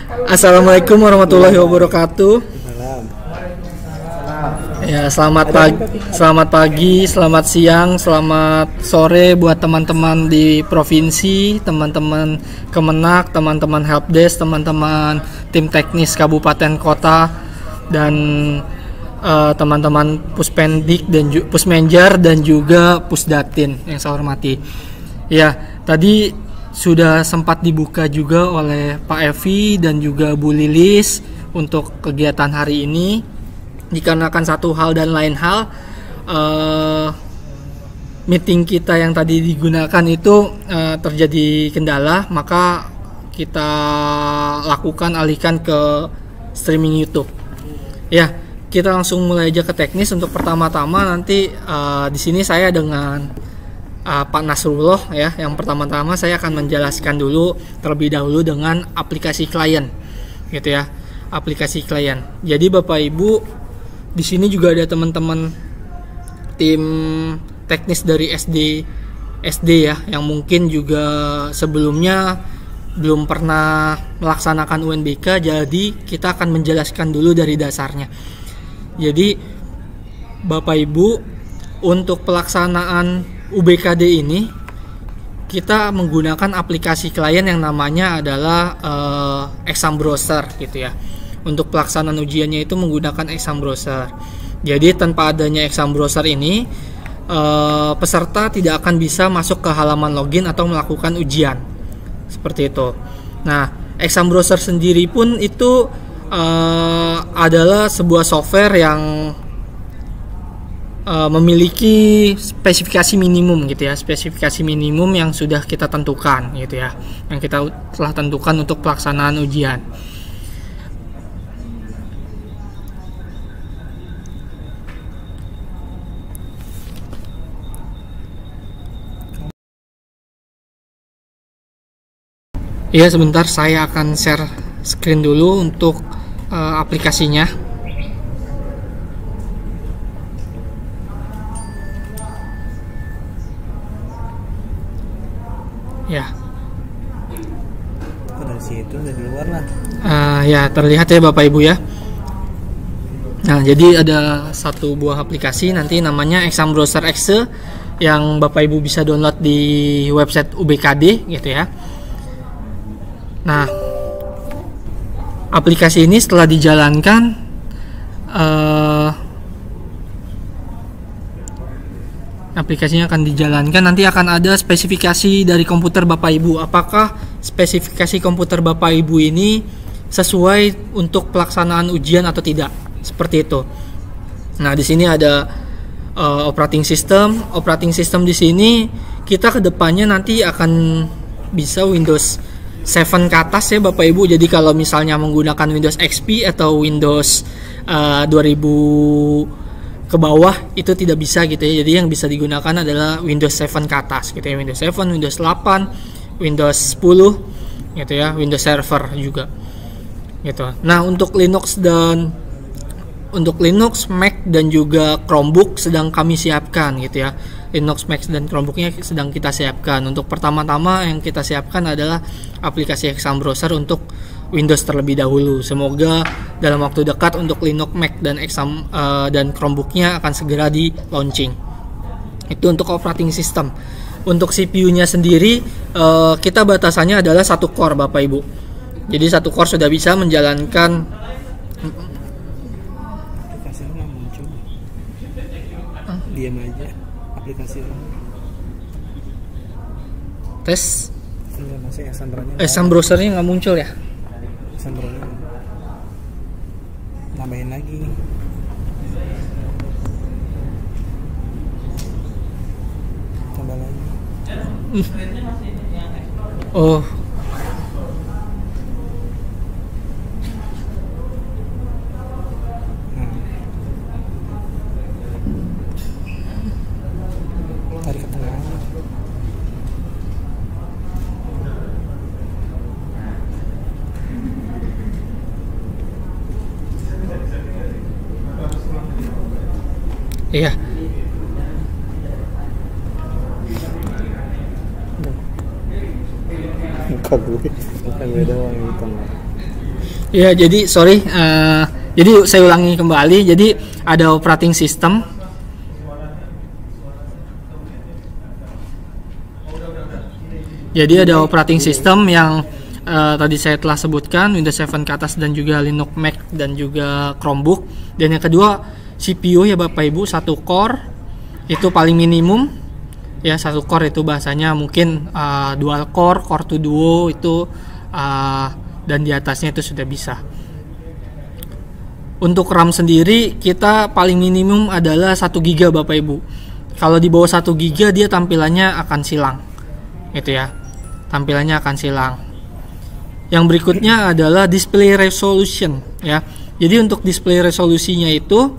Assalamualaikum warahmatullahi wabarakatuh. Ya, selamat pagi, selamat siang, selamat sore buat teman-teman di provinsi, teman-teman Kemenak, teman-teman helpdesk, teman-teman tim teknis kabupaten kota, dan teman-teman Puspendik dan Pusmenjar dan juga Pusdatin yang saya hormati. Ya, tadi sudah sempat dibuka juga oleh Pak Evi dan juga Bu Lilis untuk kegiatan hari ini. Dikarenakan satu hal dan lain hal, meeting kita yang tadi digunakan itu terjadi kendala, maka kita alihkan ke streaming YouTube. Ya, kita langsung mulai aja ke teknis. Untuk pertama-tama nanti di sini saya dengan Pak Nasrullah ya. Yang pertama-tama saya akan menjelaskan dulu terlebih dahulu dengan aplikasi klien, gitu ya. Aplikasi klien. Jadi Bapak Ibu, di sini juga ada teman-teman tim teknis dari SD ya, yang mungkin juga sebelumnya belum pernah melaksanakan UNBK, jadi kita akan menjelaskan dulu dari dasarnya. Jadi Bapak Ibu, untuk pelaksanaan UBKD ini kita menggunakan aplikasi klien yang namanya adalah Exam Browser, gitu ya. Untuk pelaksanaan ujiannya itu menggunakan Exam Browser. Jadi tanpa adanya Exam Browser ini, peserta tidak akan bisa masuk ke halaman login atau melakukan ujian. Seperti itu. Nah, Exam Browser sendiri pun itu adalah sebuah software yang memiliki spesifikasi minimum, gitu ya. Spesifikasi minimum yang sudah kita tentukan, gitu ya. Yang kita telah tentukan untuk pelaksanaan ujian. Iya, sebentar saya akan share screen dulu untuk aplikasinya. Ya. Dari situ dari luar lah. Ya, terlihat ya Bapak Ibu ya. Nah, jadi ada satu buah aplikasi nanti namanya Exam Browser Exe yang Bapak Ibu bisa download di website UBKD, gitu ya. Nah, aplikasi ini setelah dijalankan, aplikasinya akan dijalankan, nanti akan ada spesifikasi dari komputer Bapak Ibu. Apakah spesifikasi komputer Bapak Ibu ini sesuai untuk pelaksanaan ujian atau tidak? Seperti itu. Nah, di sini ada operating system. Operating system di sini kita kedepannya nanti akan bisa Windows 7 ke atas ya Bapak Ibu. Jadi kalau misalnya menggunakan Windows XP atau Windows 2000 ke bawah itu tidak bisa, gitu ya. Jadi yang bisa digunakan adalah Windows 7 ke atas, gitu ya. Windows 7, Windows 8, Windows 10, gitu ya. Windows Server juga, gitu. Nah, untuk Linux, Mac dan juga Chromebook sedang kami siapkan, gitu ya. Linux, Mac dan Chromebooknya sedang kita siapkan. Untuk pertama-tama yang kita siapkan adalah aplikasi Exam Browser untuk Windows terlebih dahulu. Semoga dalam waktu dekat untuk Linux, Mac dan Exam dan Chromebooknya akan segera di launching. Itu untuk operating system. Untuk CPU-nya sendiri kita batasannya adalah 1 core Bapak Ibu. Jadi 1 core sudah bisa menjalankan. Aplikasinya nggak muncul. Diam aja. Aplikasi Tes. Iya, masih Exam Browser-nya nggak muncul ya? Exam Browser. Nambahin lagi. Tambah lagi. Oh. Tarik ke tengah. Iya. Muka gue doang yang hitam. Ya, jadi sorry, jadi saya ulangi kembali. Jadi ada operating system, jadi ada operating system yang tadi saya telah sebutkan, Windows 7 ke atas dan juga Linux, Mac dan juga Chromebook. Dan yang kedua CPU ya Bapak Ibu, 1 core itu paling minimum ya, 1 core itu bahasanya mungkin dual core, core to duo itu dan di atasnya itu sudah bisa. Untuk RAM sendiri kita paling minimum adalah 1 GB Bapak Ibu. Kalau di bawah 1 GB dia tampilannya akan silang. Gitu ya. Tampilannya akan silang. Yang berikutnya adalah display resolution ya. Jadi untuk display resolusinya itu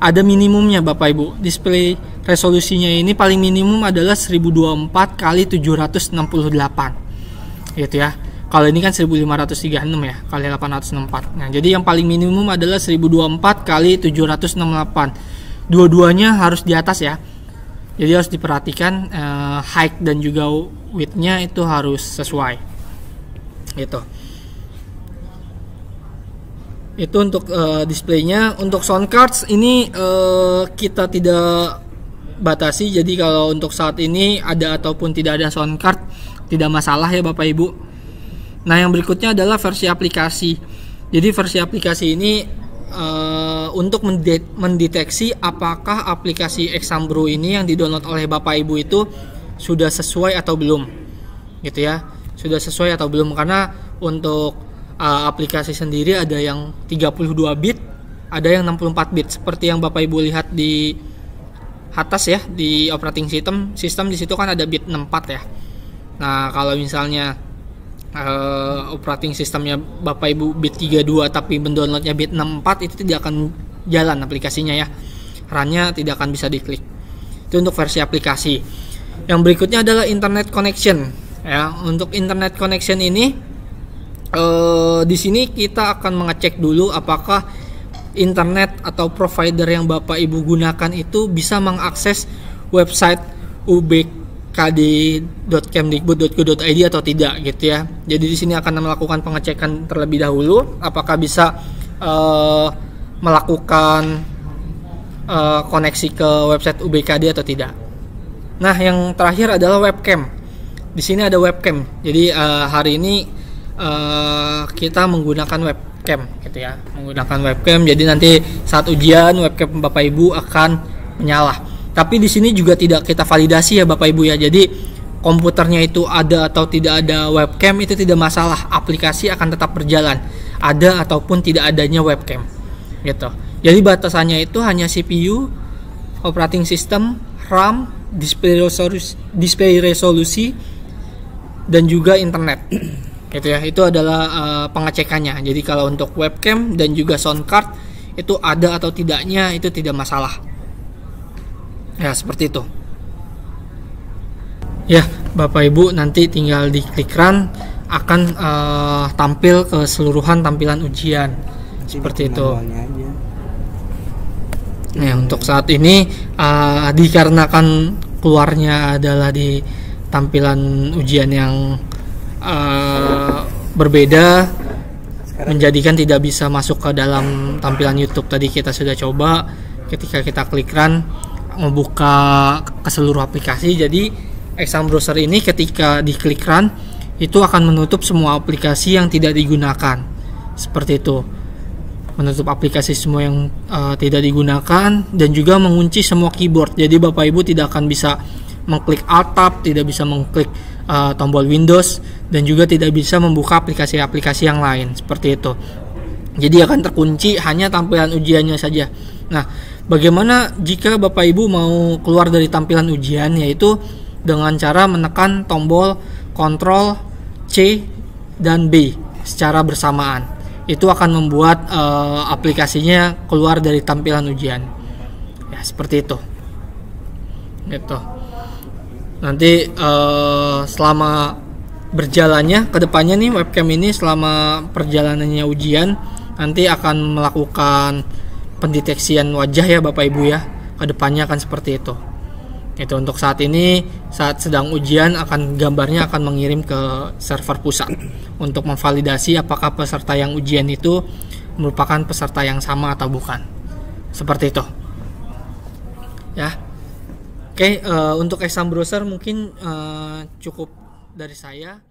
ada minimumnya Bapak Ibu. Display resolusinya ini paling minimum adalah 1024 x 768. Gitu ya. Kalau ini kan 1536 ya, kali 864. Nah, jadi yang paling minimum adalah 1024 x 768. Dua-duanya harus di atas ya. Jadi harus diperhatikan height dan juga width-nya itu harus sesuai. Gitu. Itu untuk displaynya. Untuk sound cards ini kita tidak batasi. Jadi kalau untuk saat ini ada ataupun tidak ada sound card tidak masalah ya Bapak Ibu. Nah, yang berikutnya adalah versi aplikasi. Jadi versi aplikasi ini untuk mendeteksi apakah aplikasi Exambro ini yang didownload oleh Bapak Ibu itu sudah sesuai atau belum. Gitu ya. Sudah sesuai atau belum, karena untuk aplikasi sendiri ada yang 32 bit, ada yang 64 bit. Seperti yang Bapak Ibu lihat di atas ya, di operating system di situ kan ada bit 64 ya. Nah, kalau misalnya operating systemnya Bapak Ibu bit 32 tapi mendownloadnya bit 64, itu tidak akan jalan aplikasinya ya. RAM-nya tidak akan bisa diklik. Itu untuk versi aplikasi. Yang berikutnya adalah internet connection ya. Untuk internet connection ini di sini kita akan mengecek dulu apakah internet atau provider yang Bapak Ibu gunakan itu bisa mengakses website ubkd.kemdikbud.go.id atau tidak gitu ya. Jadi di sini akan melakukan pengecekan terlebih dahulu apakah bisa melakukan koneksi ke website UBKD atau tidak. Nah, yang terakhir adalah webcam. Di sini ada webcam. Jadi hari ini kita menggunakan webcam gitu ya. Menggunakan webcam. Jadi nanti saat ujian webcam Bapak Ibu akan menyala. Tapi di sini juga tidak kita validasi ya Bapak Ibu ya. Jadi komputernya itu ada atau tidak ada webcam itu tidak masalah. Aplikasi akan tetap berjalan. Ada ataupun tidak adanya webcam. Gitu. Jadi batasannya itu hanya CPU, operating system, RAM, display resolusi dan juga internet. Gitu ya. Itu adalah pengecekannya. Jadi kalau untuk webcam dan juga sound card itu ada atau tidaknya itu tidak masalah. Ya, seperti itu. Ya, Bapak Ibu nanti tinggal diklik run akan tampil keseluruhan tampilan ujian. Seperti itu. Nah, untuk saat ini dikarenakan keluarnya adalah di tampilan ujian yang berbeda, menjadikan tidak bisa masuk ke dalam tampilan YouTube. Tadi kita sudah coba ketika kita klik run membuka ke seluruh aplikasi. Jadi Exam Browser ini ketika diklik run itu akan menutup semua aplikasi yang tidak digunakan. Seperti itu. Menutup aplikasi semua yang tidak digunakan dan juga mengunci semua keyboard. Jadi Bapak Ibu tidak akan bisa mengklik Alt Tab, tidak bisa mengklik tombol Windows dan juga tidak bisa membuka aplikasi-aplikasi yang lain. Seperti itu. Jadi akan terkunci hanya tampilan ujiannya saja. Nah, bagaimana jika Bapak Ibu mau keluar dari tampilan ujian, yaitu dengan cara menekan tombol Ctrl C dan B secara bersamaan. Itu akan membuat aplikasinya keluar dari tampilan ujian. Ya, seperti itu. Gitu. Nanti selama berjalannya kedepannya nih webcam ini selama perjalanannya ujian nanti akan melakukan pendeteksian wajah ya Bapak Ibu ya. Kedepannya akan seperti itu. Itu untuk saat ini, saat sedang ujian gambarnya akan mengirim ke server pusat untuk memvalidasi apakah peserta yang ujian itu merupakan peserta yang sama atau bukan. Seperti itu. Ya. Oke, untuk exam browser mungkin cukup dari saya.